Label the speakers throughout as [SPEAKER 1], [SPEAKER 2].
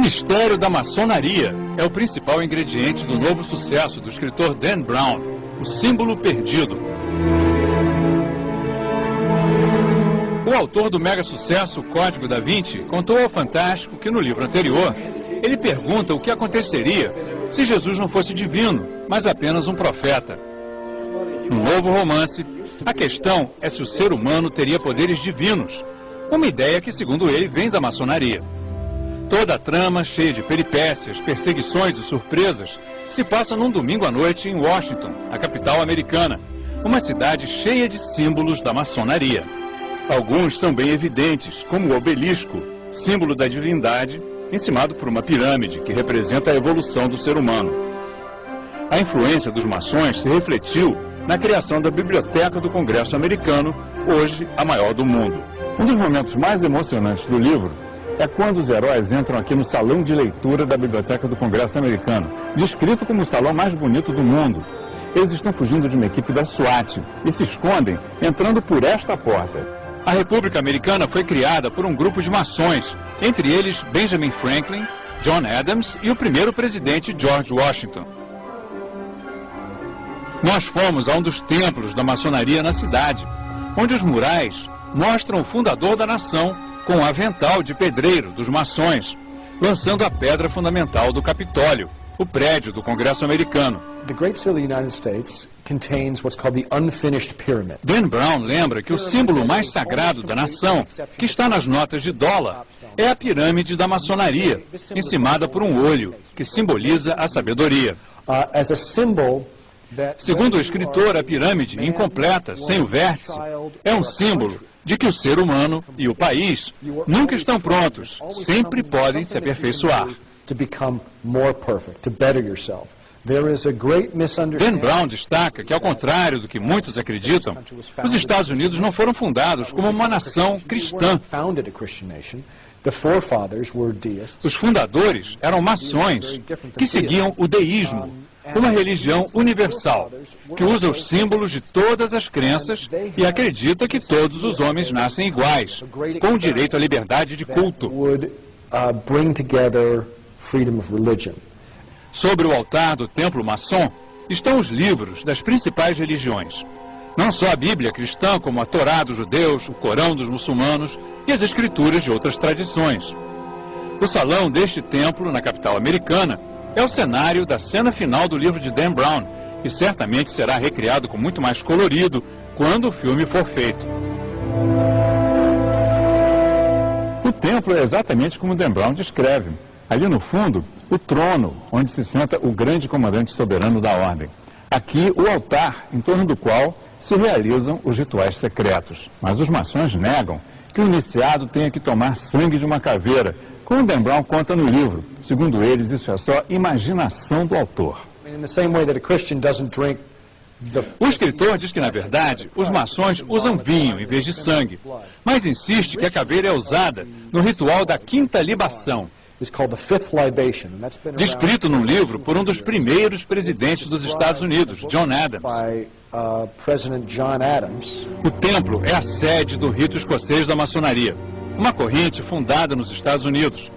[SPEAKER 1] mistério da maçonaria é o principal ingrediente do novo sucesso do escritor Dan Brown, O Símbolo Perdido. O autor do mega sucesso, O Código da Vinci, contou ao Fantástico que no livro anterior, ele pergunta o que aconteceria se Jesus não fosse divino, mas apenas um profeta. No novo romance, a questão é se o ser humano teria poderes divinos, uma ideia que, segundo ele, vem da maçonaria. Toda a trama, cheia de peripécias, perseguições e surpresas, se passa num domingo à noite em Washington, a capital americana, uma cidade cheia de símbolos da maçonaria. Alguns são bem evidentes, como o obelisco, símbolo da divindade, encimado por uma pirâmide que representa a evolução do ser humano. A influência dos maçons se refletiu na criação da Biblioteca do Congresso Americano, hoje a maior do mundo. Um dos momentos mais emocionantes do livro é quando os heróis entram aqui no salão de leitura da Biblioteca do Congresso Americano, descrito como o salão mais bonito do mundo. Eles estão fugindo de uma equipe da SWAT e se escondem entrando por esta porta. A República Americana foi criada por um grupo de maçons, entre eles Benjamin Franklin, John Adams e o primeiro presidente George Washington. Nós fomos a um dos templos da maçonaria na cidade, onde os murais mostram o fundador da nação com o avental de pedreiro dos maçons, lançando a pedra fundamental do Capitólio, o prédio do Congresso Americano.
[SPEAKER 2] The Great Seal of the United States contains what's called the unfinished pyramid.
[SPEAKER 1] Dan Brown lembra que o símbolo mais sagrado da nação, que está nas notas de dólar, é a pirâmide da maçonaria, encimada por um olho, que simboliza a sabedoria.
[SPEAKER 2] As a symbol that,
[SPEAKER 1] Segundo o escritor, a pirâmide incompleta, sem o vértice, é um símbolo de que o ser humano e o país nunca estão prontos, sempre podem se aperfeiçoar.
[SPEAKER 2] to become more perfect, to better yourself. There is a great
[SPEAKER 1] Dan
[SPEAKER 2] misunderstanding.
[SPEAKER 1] Brown destaca que, ao contrário do que muitos acreditam, os Estados Unidos não foram fundados como uma nação cristã.
[SPEAKER 2] Founded a Christian nation. The forefathers were deists.
[SPEAKER 1] Os fundadores eram maçons, que seguiam o deísmo, uma religião universal, que usa os símbolos de todas as crenças e acredita que todos os homens nascem iguais, com direito à liberdade de culto.
[SPEAKER 2] Would bring together freedom of religion.
[SPEAKER 1] Sobre o altar do templo maçom estão os livros das principais religiões. Não só a Bíblia cristã, como a Torá dos judeus, o Corão dos muçulmanos e as escrituras de outras tradições. O salão deste templo, na capital americana, é o cenário da cena final do livro de Dan Brown, e certamente será recriado com muito mais colorido quando o filme for feito. O templo é exatamente como Dan Brown descreve. Ali no fundo, o trono, onde se senta o grande comandante soberano da ordem. Aqui, o altar, em torno do qual se realizam os rituais secretos. Mas os maçons negam que o iniciado tenha que tomar sangue de uma caveira, como Dan Brown conta no livro. Segundo eles, isso é só imaginação do autor.
[SPEAKER 2] In the same way that a Christian doesn't drink the
[SPEAKER 1] O escritor diz que, na verdade, os maçons usam vinho em vez de sangue, mas insiste que a caveira é usada no ritual da quinta libação,
[SPEAKER 2] is called the fifth libation, and that's been around
[SPEAKER 1] descrito num livro por um dos primeiros presidentes dos Estados Unidos, John Adams.
[SPEAKER 2] by President John Adams.
[SPEAKER 1] O templo é a sede do rito escocês da maçonaria, uma corrente fundada nos Estados Unidos,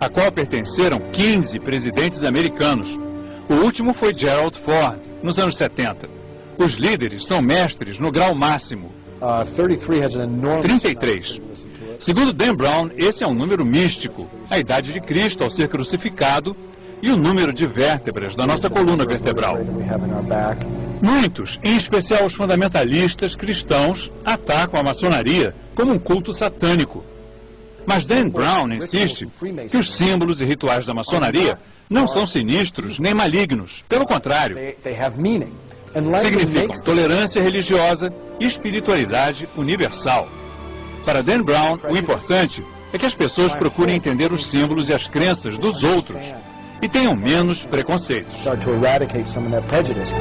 [SPEAKER 1] a qual pertenceram 15 presidentes americanos. O último foi Gerald Ford, nos anos 70. Os líderes são mestres no grau máximo,
[SPEAKER 2] 33 has an enormous
[SPEAKER 1] 33. Segundo Dan Brown, esse é um número místico, a idade de Cristo ao ser crucificado e o número de vértebras da nossa coluna vertebral.
[SPEAKER 2] that we have in our back.
[SPEAKER 1] Muitos, em especial os fundamentalistas cristãos, atacam a maçonaria como um culto satânico. Mas Dan Brown insiste que os símbolos e rituais da maçonaria não são sinistros nem malignos. Pelo contrário,
[SPEAKER 2] They have meaning. And language
[SPEAKER 1] significam
[SPEAKER 2] makes
[SPEAKER 1] tolerância religiosa e espiritualidade universal. Para Dan Brown, o importante é que as pessoas procurem entender os símbolos e as crenças dos outros e tenham menos preconceitos.
[SPEAKER 2] start to eradicate some of that prejudice.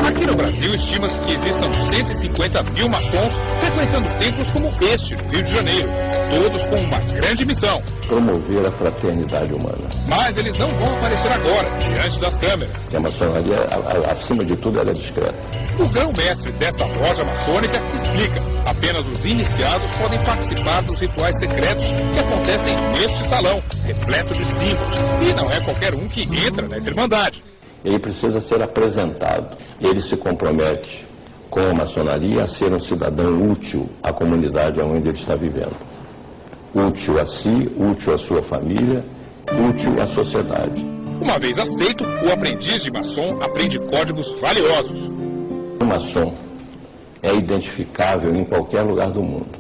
[SPEAKER 1] Aqui no Brasil, estima-se que existam 150 mil maçons frequentando templos como este, no Rio de Janeiro,
[SPEAKER 3] todos com uma grande missão.
[SPEAKER 4] Promover a fraternidade humana.
[SPEAKER 3] Mas eles não vão aparecer agora, diante das câmeras.
[SPEAKER 4] A maçonaria, acima de tudo, ela é discreta.
[SPEAKER 3] O grão-mestre desta loja maçônica explica: apenas os iniciados podem participar dos rituais secretos que acontecem neste salão, repleto de símbolos. E não é qualquer um que entra nessa irmandade.
[SPEAKER 4] Ele precisa ser apresentado. Ele se compromete com a maçonaria a ser um cidadão útil à comunidade onde ele está vivendo. Útil a si, útil à sua família, útil à sociedade.
[SPEAKER 3] Uma vez aceito, o aprendiz de maçom aprende códigos valiosos.
[SPEAKER 4] O maçom é identificável em qualquer lugar do mundo.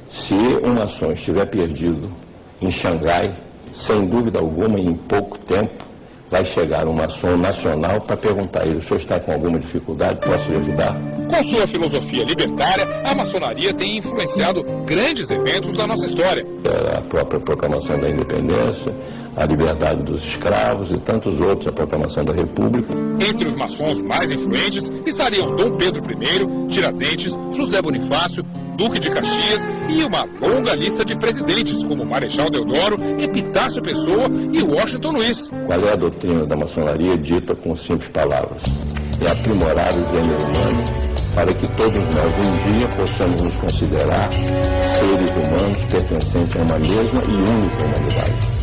[SPEAKER 4] Se um maçom estiver perdido em Xangai, sem dúvida alguma, em pouco tempo, vai chegar um maçom nacional para perguntar a ele: o senhor está com alguma dificuldade? Posso lhe ajudar?
[SPEAKER 3] Com sua filosofia libertária, a maçonaria tem influenciado grandes eventos da nossa história.
[SPEAKER 4] A própria proclamação da independência, a liberdade dos escravos e tantos outros, a proclamação da República.
[SPEAKER 3] Entre os maçons mais influentes estariam Dom Pedro I, Tiradentes, José Bonifácio, Duque de Caxias e uma longa lista de presidentes, como Marechal Deodoro, Epitácio Pessoa e Washington Luiz.
[SPEAKER 4] Qual é a doutrina da maçonaria dita com simples palavras? É aprimorar o gênero humano para que todos nós um dia possamos nos considerar seres humanos pertencentes a uma mesma e única humanidade.